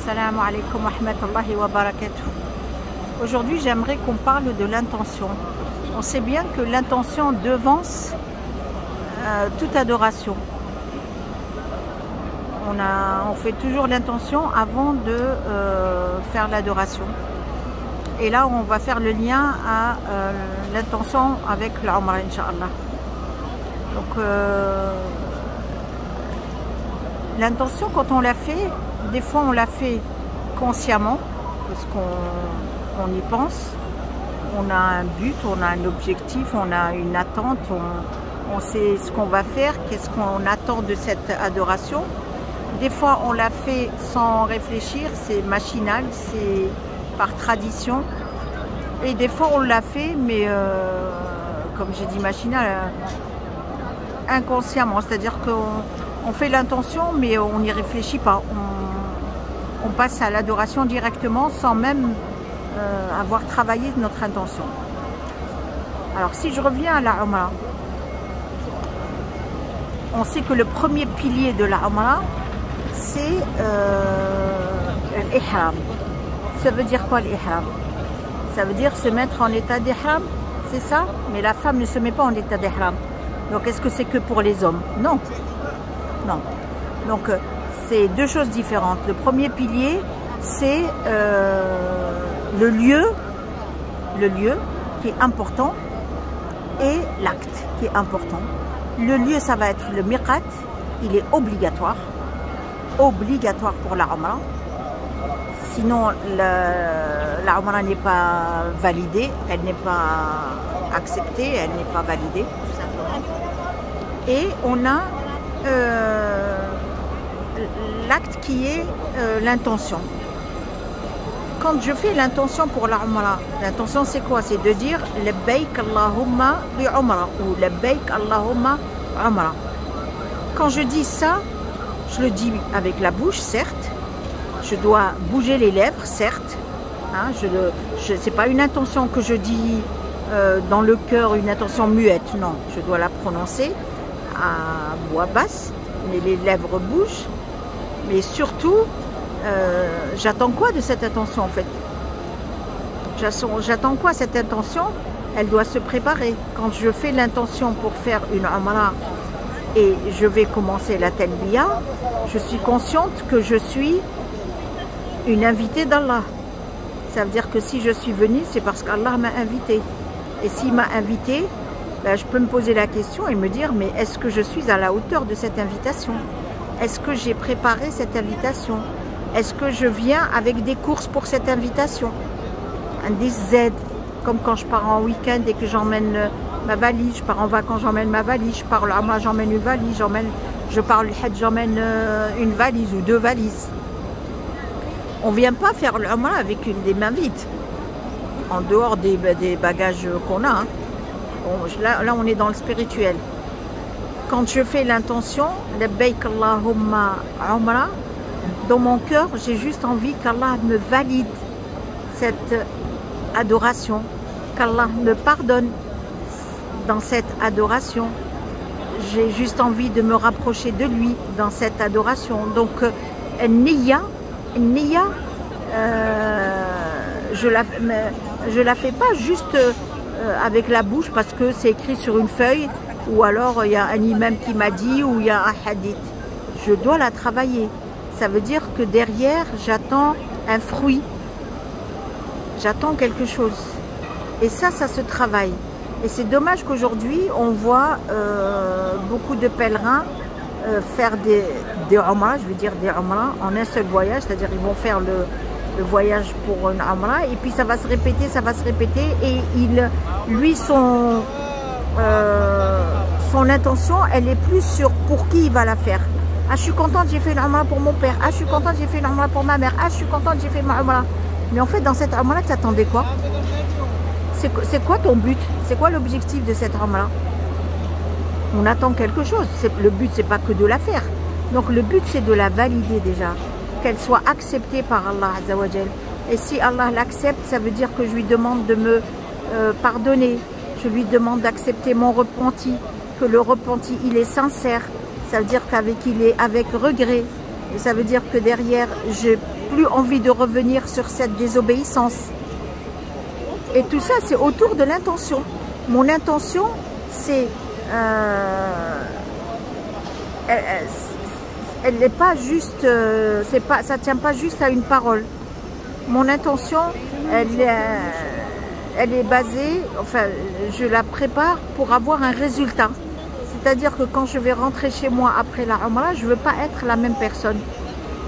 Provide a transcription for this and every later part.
Assalamu alaikum wa rahmatullahi wa barakatuh. Aujourd'hui, j'aimerais qu'on parle de l'intention. On sait bien que l'intention devance toute adoration. On fait toujours l'intention avant de faire l'adoration. Et là, on va faire le lien à l'intention avec l'Umrah, Inch'Allah. Donc, l'intention, quand on la fait, des fois on la fait consciemment, parce qu'on y pense. On a un but, on a un objectif, on a une attente, on sait ce qu'on va faire, qu'est-ce qu'on attend de cette adoration. Des fois, on la fait sans réfléchir, c'est machinal, c'est par tradition. Et des fois, on l'a fait, mais comme j'ai dit, machinal, inconsciemment. C'est-à-dire qu'on fait l'intention, mais on n'y réfléchit pas. On passe à l'adoration directement sans même avoir travaillé notre intention. Alors, si je reviens à la Umrah, on sait que le premier pilier de la Umrah, c'est l'ihram. Ça veut dire quoi l'ihram? Ça veut dire se mettre en état d'ihram, c'est ça? Mais la femme ne se met pas en état d'ihram. Donc est-ce que c'est que pour les hommes? Non. Non. Donc c'est deux choses différentes. Le premier pilier, c'est le lieu qui est important et l'acte qui est important. Le lieu, ça va être le miqat, il est obligatoire pour la Umrah. Sinon, la Umrah n'est pas validée, elle n'est pas acceptée, elle n'est pas validée, tout simplement. Et on a l'acte qui est l'intention. Quand je fais l'intention pour la Umrah, l'intention c'est quoi? C'est de dire Labbaik Allahumma bi Umrah ou Labbaik Allahumma Umrah. Quand je dis ça, je le dis avec la bouche, certes. Je dois bouger les lèvres, certes. Hein, c'est pas une intention que je dis dans le cœur, une intention muette. Non, je dois la prononcer à voix basse, mais les lèvres bougent. Mais surtout, j'attends quoi de cette intention en fait? J'attends quoi cette intention? Elle doit se préparer. Quand je fais l'intention pour faire une Umrah et je vais commencer la Talbiya, je suis consciente que je suis une invitée d'Allah. Ça veut dire que si je suis venue, c'est parce qu'Allah m'a invitée. Et s'il m'a invitée, ben, je peux me poser la question et me dire, mais est-ce que je suis à la hauteur de cette invitation? Est-ce que j'ai préparé cette invitation? Est-ce que je viens avec des courses pour cette invitation? Des Z, comme quand je pars en week-end et que j'emmène ma valise, je pars en vacances, j'emmène ma valise, je pars là, moi j'emmène une valise, je pars le Hajj, j'emmène une valise ou deux valises. On ne vient pas faire l'Umrah avec des mains vides, en dehors des bagages qu'on a. Hein. Bon, là, on est dans le spirituel. Quand je fais l'intention, Labbaik Allahumma Umrah, dans mon cœur, j'ai juste envie qu'Allah me valide cette adoration, qu'Allah me pardonne dans cette adoration. J'ai juste envie de me rapprocher de lui dans cette adoration. Donc, Niya, je la fais pas juste avec la bouche parce que c'est écrit sur une feuille ou alors il y a un imam qui m'a dit ou il y a un hadith. Je dois la travailler. Ça veut dire que derrière, j'attends un fruit. J'attends quelque chose. Et ça se travaille. Et c'est dommage qu'aujourd'hui, on voit beaucoup de pèlerins faire des Umrah, je veux dire des Umrah en un seul voyage, c'est-à-dire ils vont faire le voyage pour une Umrah et puis ça va se répéter et lui son intention, elle est plus sur pour qui il va la faire. Ah, je suis contente, j'ai fait une Umrah pour mon père. Ah, je suis contente, j'ai fait une Umrah pour ma mère. Ah, je suis contente, j'ai fait ma Umrah. Mais en fait, dans cette Umrah, tu attendais quoi? C'est quoi ton but? C'est quoi l'objectif de cette Umrah? On attend quelque chose. Le but, c'est pas que de la faire. Donc le but, c'est de la valider déjà. Qu'elle soit acceptée par Allah Azza wa Jal. Et si Allah l'accepte, ça veut dire que je lui demande de me pardonner. Je lui demande d'accepter mon repenti. Que le repenti, il est sincère. Ça veut dire qu'il est avec regret. Et ça veut dire que derrière, je plus envie de revenir sur cette désobéissance. Et tout ça, c'est autour de l'intention. Mon intention, c'est... elle n'est pas juste... ça ne tient pas juste à une parole. Mon intention, elle est basée... Enfin, je la prépare pour avoir un résultat. C'est-à-dire que quand je vais rentrer chez moi après la Umrah, je ne veux pas être la même personne.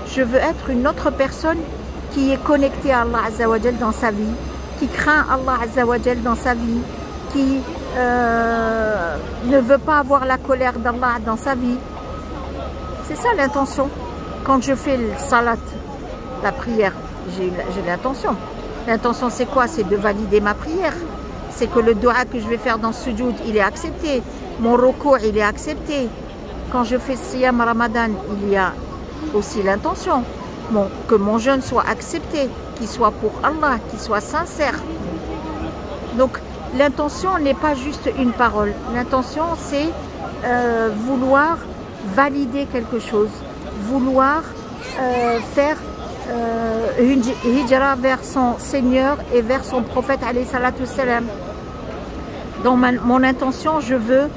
Je veux être une autre personne qui est connectée à Allah Azza wa Jal dans sa vie, qui craint Allah Azza wa Jal dans sa vie, qui ne veut pas avoir la colère d'Allah dans sa vie. C'est ça l'intention. Quand je fais le salat, la prière, j'ai l'intention. L'intention c'est quoi? C'est de valider ma prière. C'est que le dua que je vais faire dans ce sujoud, il est accepté. Mon recours, il est accepté. Quand je fais Siyam Ramadan, il y a aussi l'intention. Bon, que mon jeûne soit accepté, qu'il soit pour Allah, qu'il soit sincère. Donc, l'intention n'est pas juste une parole. L'intention, c'est vouloir valider quelque chose, vouloir faire une hijra vers son Seigneur et vers son prophète alayhi salatu salam. Dans mon intention, je veux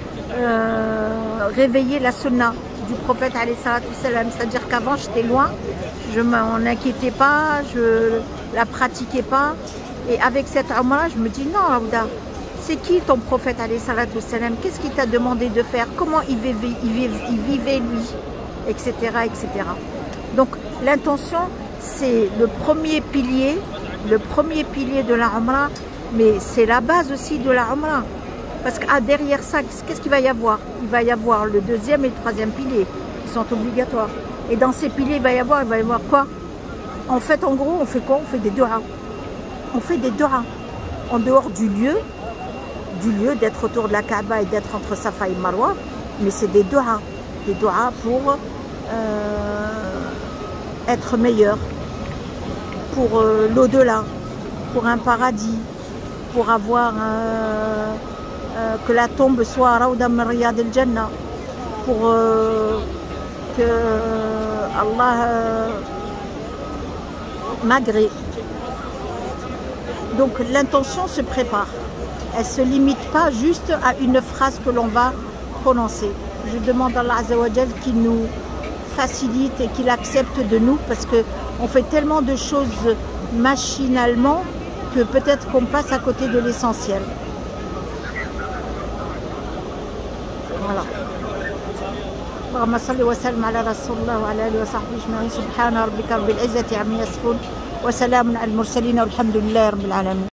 réveiller la sunna du prophète alayhi salatu salam. C'est-à-dire qu'avant, j'étais loin, je m'en inquiétais pas, je la pratiquais pas. Et avec cette Umrah, je me dis non, Aouda, c'est qui ton prophète alayhi salatu salam? Qu'est-ce qu'il t'a demandé de faire? Comment il vivait lui? Etc. etc. Donc l'intention, c'est le premier pilier de la Umrah, mais c'est la base aussi de la Umrah. Parce que derrière ça, qu'est-ce qu'il va y avoir? Il va y avoir le deuxième et le troisième pilier qui sont obligatoires. Et dans ces piliers, il va y avoir quoi? En fait, en gros, on fait quoi? On fait des du'as. On fait des du'as. En dehors du lieu d'être autour de la Kaaba et d'être entre Safa et Marwa, mais c'est des du'as. Des du'as pour être meilleur, pour l'au-delà, pour un paradis, pour avoir que la tombe soit Rawda min Riyad al-Jannah, pour que Allah m'agrée. Donc l'intention se prépare. Elle ne se limite pas juste à une phrase que l'on va prononcer. Je demande à Allah Azza wa Jal qu'il nous facilite et qu'il accepte de nous, parce qu'on fait tellement de choses machinalement que peut-être qu'on passe à côté de l'essentiel. Voilà. اللهم صل وسلم على رسول الله وعلى اله وصحبه اجمعين سبحان ربك رب العزة عما يصفون وسلام على المرسلين والحمد لله رب العالمين.